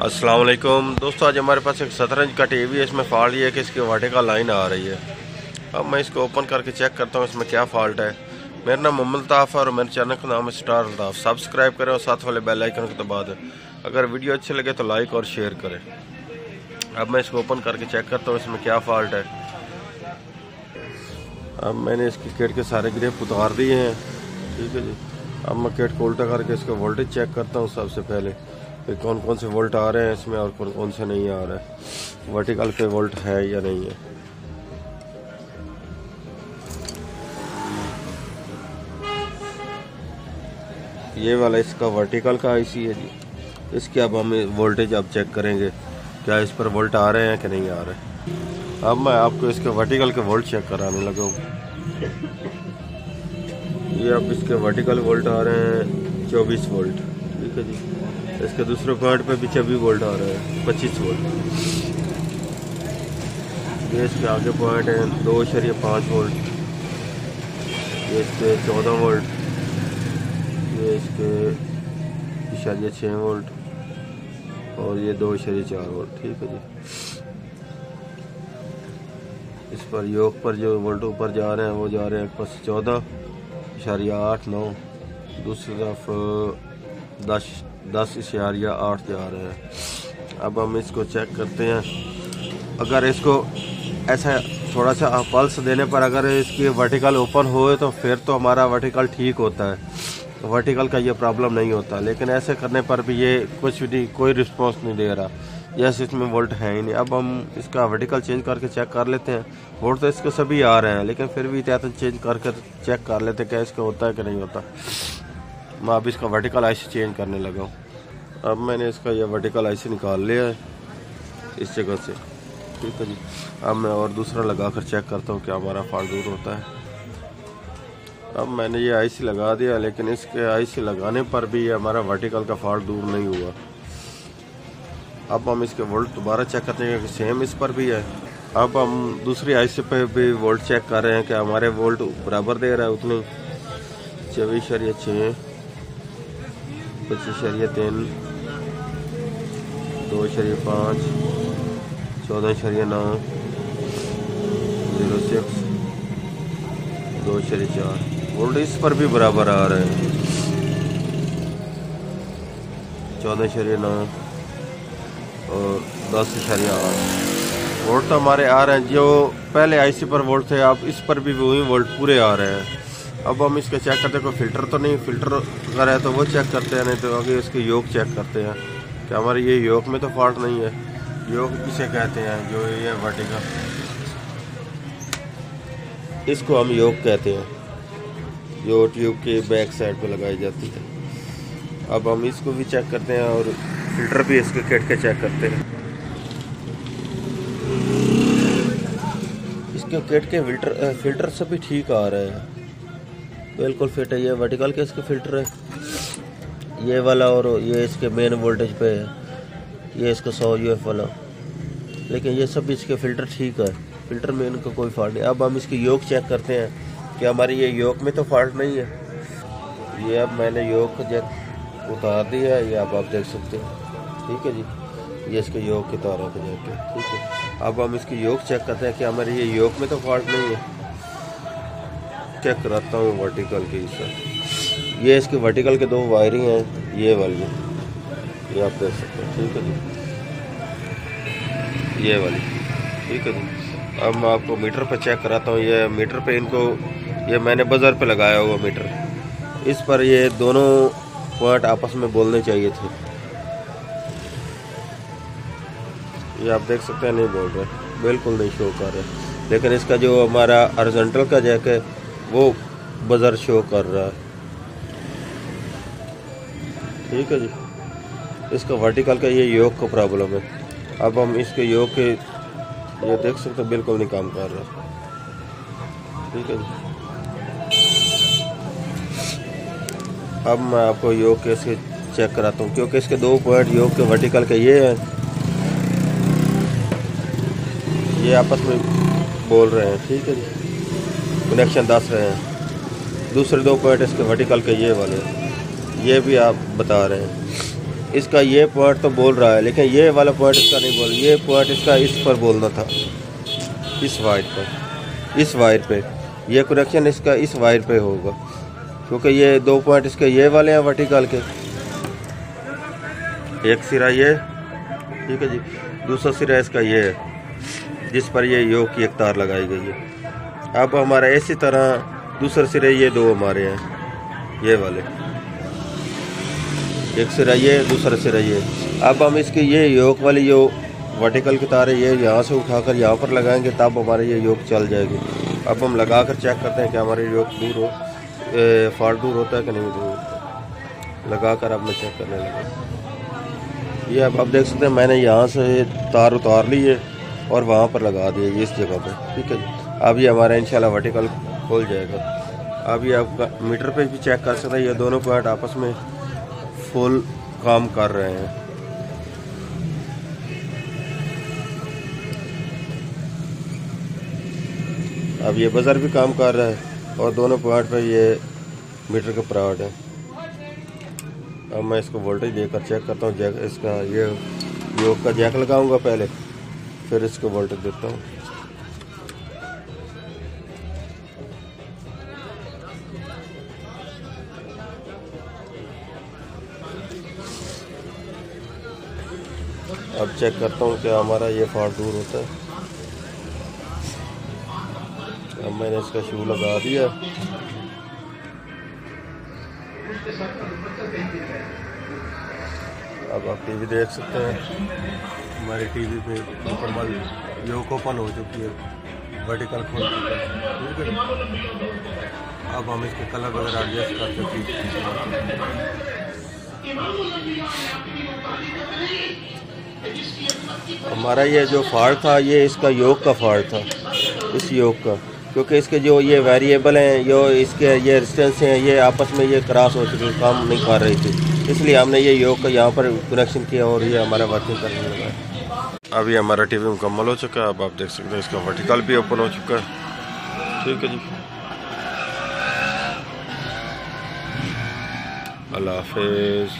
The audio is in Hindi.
अस्सलाम वालेकुम दोस्तों, आज हमारे पास एक 17 इंच का टीवी है। इसमें फॉल्ट ये है कि इसकी वर्टिकल लाइन आ रही है। अब मैं इसको ओपन करके चेक करता हूँ इसमें क्या फॉल्ट है। मेरा नाम मोहम्मद अल्ताफ़ है और मेरे चैनल का नाम है स्टार अल्ताफ़। सब्सक्राइब करें और साथ वाले बेल आइकन को दबा दें। अगर वीडियो अच्छी लगे तो लाइक और शेयर करें। अब मैं इसको ओपन करके चेक करता हूँ इसमें क्या फॉल्ट है। अब मैंने इसकी किट के सारे ग्रिप उतार दिए हैं, ठीक है जी। अब मैं किट को उल्टा करके इसका वोल्टेज चेक करता हूँ सबसे पहले, फिर कौन कौन से वोल्ट आ रहे हैं इसमें और कौन कौन से नहीं आ रहे हैं, वर्टिकल पे वोल्ट है या नहीं है। ये वाला इसका वर्टिकल का आईसी है जी। इसके अब हम वोल्टेज अब चेक करेंगे क्या इस पर वोल्ट आ रहे हैं कि नहीं आ रहे हैं। अब मैं आपको इसके वर्टिकल के वोल्ट चेक कराने लगा हूँ। ये अब इसके वर्टिकल वोल्ट आ रहे हैं 24 वोल्ट, ठीक है जी। इसके दूसरे पॉइंट पे भी 26 वोल्ट आ रहा है, 25 वोल्ट। ये इसके आगे पॉइंट है 2.5 वोल्ट। ये इसके 14 वोल्ट। ये इसके 6 वोल्ट और ये 2.4 वोल्ट, ठीक है जी। इस पर योग पर जो वोल्ट ऊपर जा रहे हैं वो जा रहे हैं बस 14.89। दूसरी तरफ 10.8 जा रहे हैं। अब हम इसको चेक करते हैं। अगर इसको ऐसा थोड़ा सा पल्स देने पर अगर इसकी वर्टिकल ओपन होए तो फिर तो हमारा वर्टिकल ठीक होता है, वर्टिकल का ये प्रॉब्लम नहीं होता। लेकिन ऐसे करने पर भी ये कुछ नहीं, कोई रिस्पॉन्स नहीं दे रहा, जैसे इसमें वोल्ट है ही नहीं। अब हम इसका वर्टिकल चेंज करके चेक कर लेते हैं। वोल्ट तो इसके सभी आ रहे हैं लेकिन फिर भी त्यातन चेंज करके चेक कर लेते हैं क्या इसका होता है कि नहीं होता। मैं अब इसका वर्टिकल आईसी चेंज करने लगा हूँ। अब मैंने इसका यह वर्टिकल आईसी निकाल लिया है इस जगह से, ठीक है जी। अब मैं और दूसरा लगा कर चेक करता हूँ क्या हमारा फॉल्ट दूर होता है। अब मैंने ये आईसी लगा दिया लेकिन इसके आईसी लगाने पर भी ये हमारा वर्टिकल का फॉल्ट दूर नहीं हुआ। अब हम इसके वोल्ट दोबारा चेक करते हैं कि सेम इस पर भी है। अब हम दूसरी आईसी पे भी वोल्ट चेक कर रहे हैं कि हमारे वोल्ट बराबर दे रहा है उतनी। 24.6, 25.3, 2.5, 14.9, 06, 2.4 वोल्ट इस पर भी बराबर आ रहे हैं। 14.9 और 10.8 वोल्ट तो हमारे आ रहे हैं। जो पहले आईसी पर वोल्ट थे अब इस पर भी वही वोल्ट पूरे आ रहे हैं। अब हम इसका चेक करते हैं कोई फिल्टर तो नहीं, फिल्टर अगर है तो वो चेक करते हैं, नहीं तो आगे इसके योग चेक करते हैं कि हमारे ये योग में तो फॉल्ट नहीं है। योग किसे कहते हैं, जो ये वर्टिकल, इसको हम योग कहते हैं, जो ट्यूब के बैक साइड पे लगाई जाती है। अब हम इसको भी चेक करते हैं और फिल्टर भी इसके किट के चेक करते हैं। इसके किट के फिल्टर से भी ठीक आ रहे हैं, बिल्कुल फिट है। ये वर्टिकल के इसके फिल्टर है ये वाला और ये इसके मेन वोल्टेज पे है, ये इसका 100 UF वाला। लेकिन ये सब इसके फिल्टर ठीक है, फिल्टर में इनका कोई फॉल्ट नहीं। अब हम इसकी योग चेक करते हैं कि हमारी ये योग में तो फॉल्ट नहीं है। ये अब मैंने योग को उतार दिया है, ये अब आप देख सकते हैं, ठीक है जी। ये इसके योग के तारों पे जाके, ठीक है। अब हम इसकी योग चेक करते हैं कि हमारे ये योग में तो फॉल्ट नहीं है। चेक कराता हूँ वर्टिकल की सर। ये इसके वर्टिकल के 2 वायरिंग हैं, ये वाली, ये आप देख सकते हैं, ठीक है जी, ये वाली, ठीक है जी। अब मैं आपको मीटर पे चेक कराता हूँ। ये मीटर पे इनको, ये मैंने बजर पे लगाया हुआ मीटर, इस पर ये दोनों पॉइंट आपस में बोलने चाहिए थे। ये आप देख सकते हैं नहीं बोल रहे, बिल्कुल नहीं शो कर रहे। लेकिन इसका जो हमारा हॉरिजॉन्टल का जैक है वो बजर शो कर रहा है, ठीक है जी। इसका वर्टिकल का ये योग का प्रॉब्लम है। अब हम इसके योग के, ये देख सकते हैं बिल्कुल नहीं काम कर रहा, ठीक है जी। अब मैं आपको योग के इसके चेक कराता हूँ, क्योंकि इसके 2 पॉइंट योग के वर्टिकल के ये हैं, ये आपस में बोल रहे हैं, ठीक है जी, कनेक्शन दस रहे हैं। दूसरे 2 पॉइंट इसके वर्टिकल के ये वाले, ये भी आप बता रहे हैं। इसका ये पॉइंट तो बोल रहा है, लेकिन ये वाला पॉइंट इसका नहीं बोल, ये पॉइंट इसका इस पर बोलना था, इस वायर पर, इस वायर पे। ये कनेक्शन इसका इस वायर पे होगा, क्योंकि ये 2 पॉइंट इसके ये वाले हैं वर्टिकल के। एक सिरा ये, ठीक है जी, दूसरा सिरा इसका ये है जिस पर ये योग की एक तार लगाई गई है। अब हमारा इसी तरह दूसरे सिरे ये 2 हमारे हैं, ये वाले, एक सिरा ये, दूसरा सिरा ये। अब हम इसकी ये योग वाली जो वर्टिकल की तार है ये यहाँ से उठाकर यहाँ पर लगाएंगे, तब हमारे ये योग चल जाएगी। अब हम लगा कर चेक करते हैं कि हमारे योग दूर हो, फॉल्ट दूर होता है कि नहीं दूर। लगा कर अब मैं चेक करने लगा। ये अब देख सकते हैं मैंने यहाँ से तार उतार ली है और वहाँ पर लगा दिए इस जगह पे, ठीक है जी। अब ये हमारा इंशाल्लाह वर्टिकल खोल जाएगा। अब ये आप मीटर पे भी चेक कर सकते हैं, ये दोनों पॉइंट आपस में फुल काम कर रहे हैं। अब ये बजर भी काम कर रहा है और दोनों पॉइंट पे ये मीटर के पराट है। अब मैं इसको वोल्टेज देकर चेक करता हूँ। जैक इसका ये योग का जैक लगाऊंगा पहले, फिर इसको वोल्टेज देता हूँ। अब चेक करता हूँ क्या हमारा ये फॉल्ट दूर होता है। अब मैंने इसका शू लगा दिया। अब आप टीवी देख सकते हैं, हमारी टीवी पे मुकम्मल योग ओपन हो चुकी है, वर्टिकल खोल चुका है, ठीक है। अब हम इसके कलर वगैरह एडजस्ट कर सकते हैं। हमारा ये जो फॉल्ट था ये इसका योग का फॉल्ट था, इस योग का, क्योंकि इसके जो ये वेरिएबल हैं, जो इसके ये रेजिस्टेंस हैं, ये आपस में ये क्रॉस हो चुकी, काम नहीं कर रही थी, इसलिए हमने ये योग का यहाँ पर कनेक्शन किया और ये हमारा वर्किंग करने लगा है। अभी हमारा टीवी मुकम्मल हो चुका है। अब आप देख सकते हैं इसका वर्टिकल भी ओपन हो चुका है, ठीक है जी। अल्लाह हाफिज़।